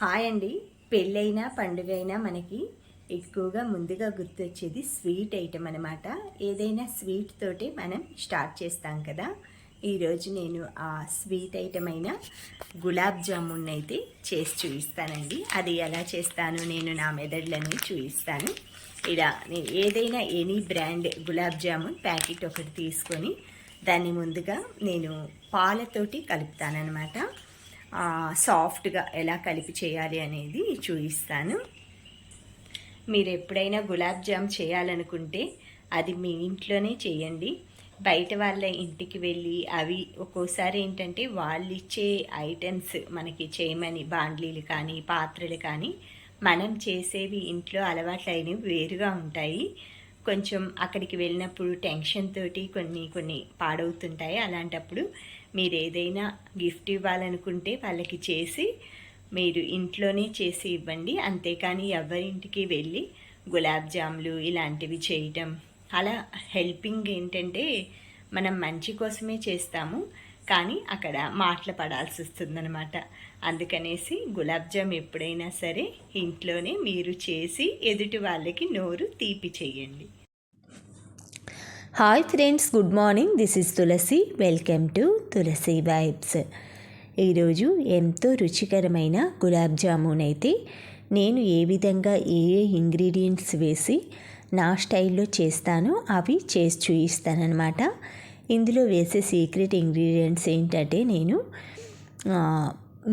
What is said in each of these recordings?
Hi అండి. పెళ్ళైనా పండుగైనా మనకి ఎక్కువగా ముందుగా గుర్తొచ్చేది స్వీట్ ఐటెం అనమాట. ఏదైనా స్వీట్ తోటి మనం స్టార్ట్ చేస్తాం కదా. ఈరోజు నేను ఆ స్వీట్ ఐటెం అయిన గులాబ్ జామున్ అయితే చేసి చూపిస్తానండి. అది ఎలా చేస్తాను నేను నా మెథడ్లని చూపిస్తాను. ఇలా ఏదైనా any brand gulab jamun packet ఒకటి తీసుకొని దాన్ని ముందుగా నేను పాలతోటి కలుపుతానమాట. సాఫ్ట్గా ఎలా కలిపి చేయాలి అనేది చూపిస్తాను. మీరు ఎప్పుడైనా గులాబ్ జామ్ చేయాలనుకుంటే అది మీ ఇంట్లోనే చేయండి. బయట వాళ్ళ ఇంటికి వెళ్ళి అవి ఒక్కోసారి ఏంటంటే వాళ్ళు ఇచ్చే ఐటమ్స్ మనకి చేయమని బాండ్లీలు కానీ పాత్రలు కానీ మనం చేసేవి ఇంట్లో అలవాట్లైనవి వేరుగా ఉంటాయి. కొంచెం అక్కడికి వెళ్ళినప్పుడు టెన్షన్ తోటి కొన్ని పాడవుతుంటాయి. అలాంటప్పుడు మీరు ఏదైనా గిఫ్ట్ ఇవ్వాలనుకుంటే వాళ్ళకి చేసి మీరు ఇంట్లోనే చేసి ఇవ్వండి. అంతేకాని ఎవరింటికి వెళ్ళి గులాబ్ జాములు ఇలాంటివి చేయటం అలా హెల్పింగ్ ఏంటంటే మనం మంచి కోసమే చేస్తాము, కానీ అక్కడ మాటలు పడాల్సి వస్తుందన్నమాట. అందుకనేసి గులాబ్ జామ్ ఎప్పుడైనా సరే ఇంట్లోనే మీరు చేసి ఎదుటి వాళ్ళకి నోరు తీపి చేయండి. Hi friends, good morning. This is Tulasi. Welcome to Tulasi vibes. ఈరోజు ఎంతో రుచికరమైన గులాబ్ జామున్ అయితే నేను ఏ విధంగా ఏ ఇంగ్రీడియంట్స్ వేసి నా స్టైల్లో చేస్తానో అవి చేసి చూపిస్తానన్నమాట. ఇందులో వేసే సీక్రెట్ ఇంగ్రీడియంట్స్ ఏంటంటే నేను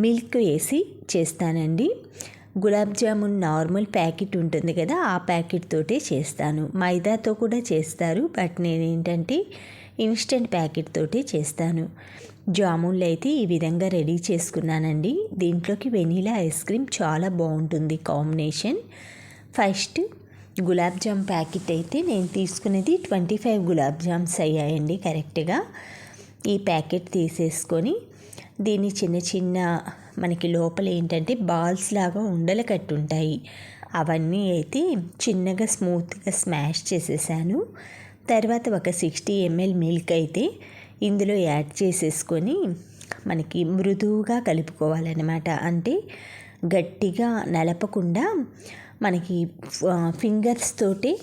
మిల్క్ వేసి చేస్తానండి. గులాబ్ జామున్ నార్మల్ ప్యాకెట్ ఉంటుంది కదా, ఆ ప్యాకెట్ తోటే చేస్తాను. మైదాతో కూడా చేస్తారు, బట్ నేను ఏంటంటే ఇన్స్టెంట్ ప్యాకెట్ తోటే చేస్తాను. జామున్లు అయితే ఈ విధంగా రెడీ చేసుకున్నానండి. దీంట్లోకి వెనీలా ఐస్ క్రీమ్ చాలా బాగుంటుంది combination. First gulab jam packet అయితే నేను తీసుకునేది 25 గులాబ్ జామ్స్ అయ్యాయండి కరెక్ట్గా. ఈ ప్యాకెట్ తీసేసుకొని దీన్ని చిన్న చిన్న మనకి లోపల ఏంటంటే బాల్స్ లాగా ఉండలు కట్టుంటాయి, అవన్నీ అయితే చిన్నగా స్మూత్గా స్మాష్ చేసేసాను. తర్వాత ఒక 60 ml మిల్క్ అయితే ఇందులో యాడ్ చేసేసుకొని మనకి మృదువుగా కలుపుకోవాలన్నమాట. అంటే గట్టిగా నలపకుండా మనకి ఫింగర్స్ తోటి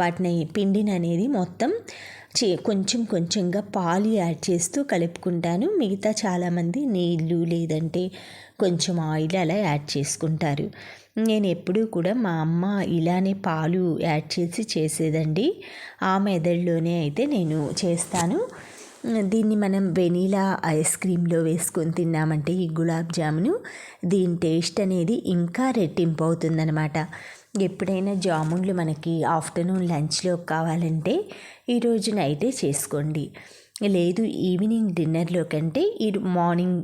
వాటిని పిండిని అనేది మొత్తం కొంచెం కొంచెంగా పాలు యాడ్ చేస్తూ కలుపుకుంటాను. మిగతా చాలామంది నీళ్ళు లేదంటే కొంచెం ఆయిల్ అలా యాడ్ చేసుకుంటారు. నేను ఎప్పుడూ కూడా మా అమ్మ ఇలానే పాలు యాడ్ చేసి చేసేదండి. ఆ మెథడ్లోనే అయితే నేను చేస్తాను. దీన్ని మనం వెనీలా ఐస్ క్రీమ్లో వేసుకొని తిన్నామంటే ఈ గులాబ్ జామును దీని టేస్ట్ అనేది ఇంకా రెట్టింపు అవుతుందన్నమాట. ఎప్పుడైనా జామున్లు మనకి ఆఫ్టర్నూన్ లంచ్లో కావాలంటే ఈరోజు నైటే చేసుకోండి, లేదు ఈవినింగ్ డిన్నర్లో కంటే ఈ మార్నింగ్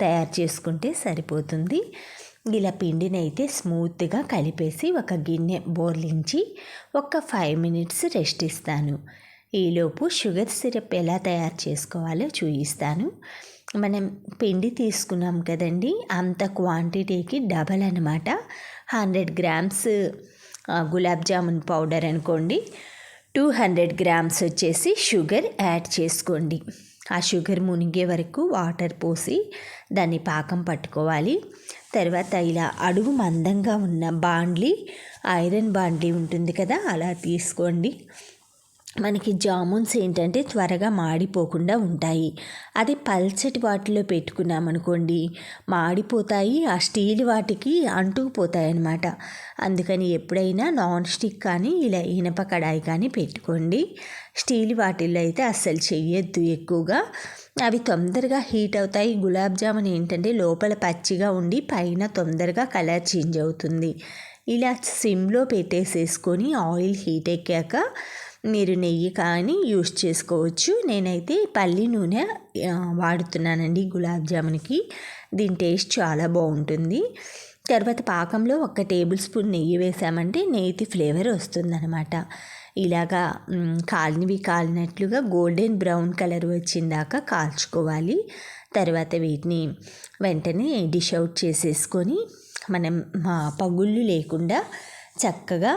తయారు చేసుకుంటే సరిపోతుంది. ఇలా పిండిని అయితే స్మూత్గా కలిపేసి ఒక గిన్నె బోర్లించి ఒక 5 minutes రెస్ట్ ఇస్తాను. ఈలోపు షుగర్ సిరప్ ఎలా తయారు చేసుకోవాలో చూపిస్తాను. మనం పిండి తీసుకున్నాం కదండి, అంత క్వాంటిటీకి డబల్ అనమాట. 100 grams గులాబ్ జామున్ పౌడర్ అనుకోండి, 200 grams వచ్చేసి షుగర్ యాడ్ చేసుకోండి. ఆ షుగర్ మునిగే వరకు వాటర్ పోసి దాన్ని పాకం పట్టుకోవాలి. తర్వాత ఇలా అడుగు మందంగా ఉన్న బాండ్లీ, ఐరన్ బాండ్లీ ఉంటుంది కదా, అలా తీసుకోండి. మనకి జామున్స్ ఏంటంటే త్వరగా మాడిపోకుండా ఉంటాయి. అది పల్చటి వాటిలో పెట్టుకున్నామనుకోండి మాడిపోతాయి, ఆ స్టీల్ వాటికి అంటుకుపోతాయి అన్నమాట. అందుకని ఎప్పుడైనా నాన్ స్టిక్ కానీ ఇలా ఇనప కడాయి కానీ పెట్టుకోండి. స్టీల్ వాటిల్లో అయితే అస్సలు చెయ్యొద్దు ఎక్కువగా, అవి తొందరగా హీట్ అవుతాయి. గులాబ్ జామున్ ఏంటంటే లోపల పచ్చిగా ఉండి పైన తొందరగా కలర్ చేంజ్ అవుతుంది. ఇలా సిమ్లో పెట్టేసేసుకొని ఆయిల్ హీట్ ఎక్కాక మీరు నెయ్యి కానీ యూస్ చేసుకోవచ్చు. నేనైతే పల్లి నూనె వాడుతున్నానండి గులాబ్ జామున్కి. దీని టేస్ట్ చాలా బాగుంటుంది. తర్వాత పాకంలో 1 టేబుల్ స్పూన్ నెయ్యి వేసామంటే నెయ్యి ఫ్లేవర్ వస్తుందన్నమాట. ఇలాగా కాలినట్లుగా గోల్డెన్ బ్రౌన్ కలర్ వచ్చిందాక కాల్చుకోవాలి. తర్వాత వీటిని వెంటనే డిష్ అవుట్ చేసేసుకొని మనం పగుళ్ళు లేకుండా చక్కగా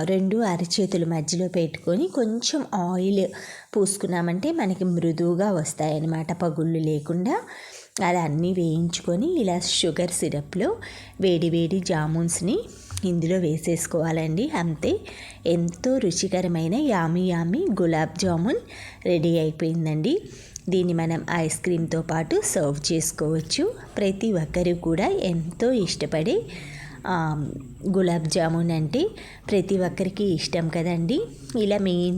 2 అరచేతుల మధ్యలో పెట్టుకొని కొంచెం ఆయిల్ పూసుకున్నామంటే మనకి మృదువుగా వస్తాయన్నమాట, పగుళ్ళు లేకుండా. అలా అన్నీ వేయించుకొని ఇలా షుగర్ సిరప్లో వేడి వేడి జామున్స్ని ఇందులో వేసేసుకోవాలండి. అంతే, ఎంతో రుచికరమైన యామీ యామీ గులాబ్ జామున్ రెడీ అయిపోయిందండి. దీన్ని మనం ఐస్ క్రీమ్తో పాటు సర్వ్ చేసుకోవచ్చు. ప్రతి ఒక్కరు కూడా ఎంతో ఇష్టపడే గులాబ్ జామున్ అంటే ప్రతి ఒక్కరికి ఇష్టం కదండి. ఇలా మీ